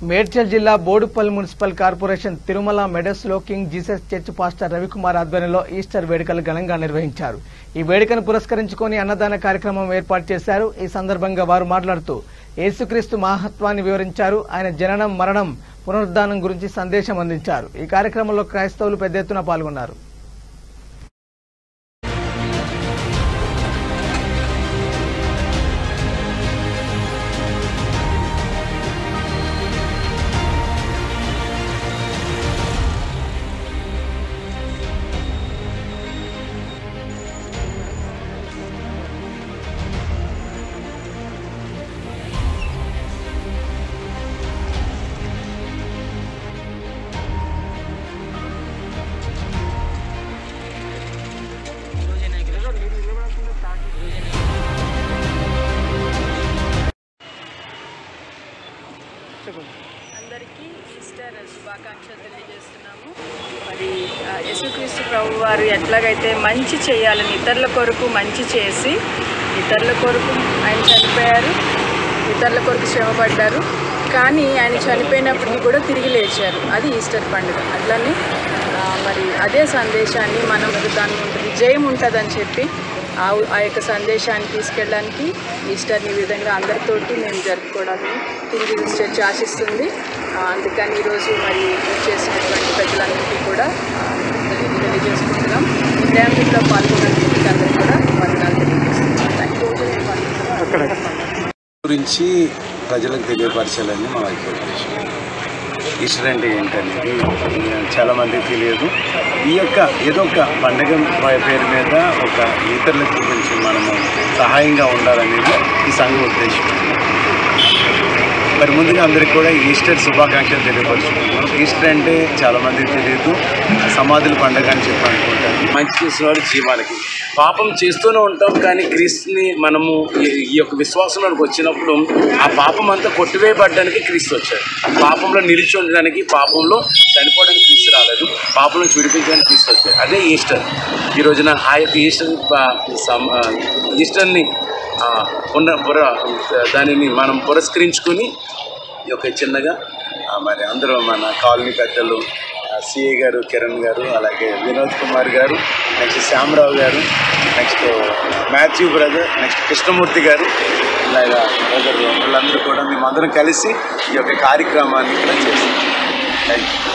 మేడ్చల్ జిల్లా Boduppal municipal corporation Tirumala మెడస్లో king Jesus church pastor Ravikumar ఆధ్వర్యంలో ఈస్టర్ వేడుకలు ఘనంగా నిర్వహించారు. ఈ వేడుకను పురస్కరించుకొని అన్నదాన కార్యక్రమం ఏర్పాటు చేశారు. ఈ సందర్భంగా వారు మాట్లాడుతూ యేసుక్రీస్తు మహత్వాన్ని వివరించారు. ఆయన జననం, మరణం, పునరుద్ధానం గురించి సందేశం అందించారు. ఈ కార్యక్రమంలో క్రైస్తవులు పెద్ద ఎత్తున పాల్గొన్నారు. అందరికీ ఈస్టర్ శుభాకాంక్షలు తెలియజేస్తున్నాము. మరి యేసుక్రీస్తు ప్రభు వారు ఎట్లాగైతే మంచి చేయాలని ఇతరుల కొరకు మంచి చేసి ఇతరుల కొరకు ఆయన చనిపోయారు, ఇతరుల కొరకు శ్రమపడ్డారు. కానీ ఆయన చనిపోయినప్పటికీ కూడా తిరిగి లేచారు. అది ఈస్టర్ పండుగ. అట్లానే మరి అదే సందేశాన్ని మనం దాని విజయం ఉంటుందని చెప్పి ఆ యొక్క సందేశాన్ని తీసుకెళ్ళడానికి ఈస్టర్ని ఈ విధంగా అందరితోటి మేము జరుపుకోవడానికి కింగ్ జీసస్ చర్చ్ ఆశిస్తుంది. అందుకని ఈరోజు మరి చేసినటువంటి ప్రజలందరికీ కూడా తెలియజేసుకుంటున్నాం. డ్యామేజ్లో పాల్గొన్నటువంటి అందరికీ కూడా వందనాలు తెలియజేస్తున్నాం. గురించి ప్రజలకు తెలియపరచాలని మా ఉద్దేశం. ఈస్టర్ అంటే ఏంటనేది చాలామందికి తెలియదు. ఈ యొక్క ఏదో ఒక పండుగ పేరు మీద ఒక ఇతరులకు గురించి మనము సహాయంగా ఉండాలనేది ఈ సంఘ ఉద్దేశం. మరి ముందుగా అందరికీ కూడా ఈస్టర్ శుభాకాంక్షలు తెలియపరుచుకుంటున్నాం. ఈస్టర్ అంటే చాలామందికి తెలియదు, సమాధుల పండుగ అని చెప్పి అనుకుంటారు. మంచి చేసిన వారు జీవానికి, పాపం చేస్తూనే ఉంటాం. కానీ క్రీస్తుని మనము ఈ యొక్క విశ్వాసంలోకి వచ్చినప్పుడు ఆ పాపం అంతా కొట్టివేయబడడానికి క్రీస్తు వచ్చాడు. పాపంలో నిలిచి ఉండడానికి, పాపంలో చనిపోవడానికి క్రీస్తు రాలేదు, పాపంలో విడిపించడానికి క్రీస్తు వచ్చాడు. అదే ఈస్టర్. ఈ రోజున ఆ యొక్క ఈస్టర్ని దానిని మనం పురస్కరించుకొని ఈ యొక్క చిన్నగా మరి అందరూ మన కాలనీ పెద్దలు, సిఏ గారు, కిరణ్ గారు, అలాగే వినోద్ కుమార్ గారు, నెక్స్ట్ శ్యామరావు గారు, next Matthew brother, next Krishnamurthy గారు, ఇలాగా బ్రదర్ వీళ్ళందరూ కూడా మేమందరం కలిసి ఈ యొక్క కార్యక్రమాన్ని కూడా చేస్తాం. Thank you.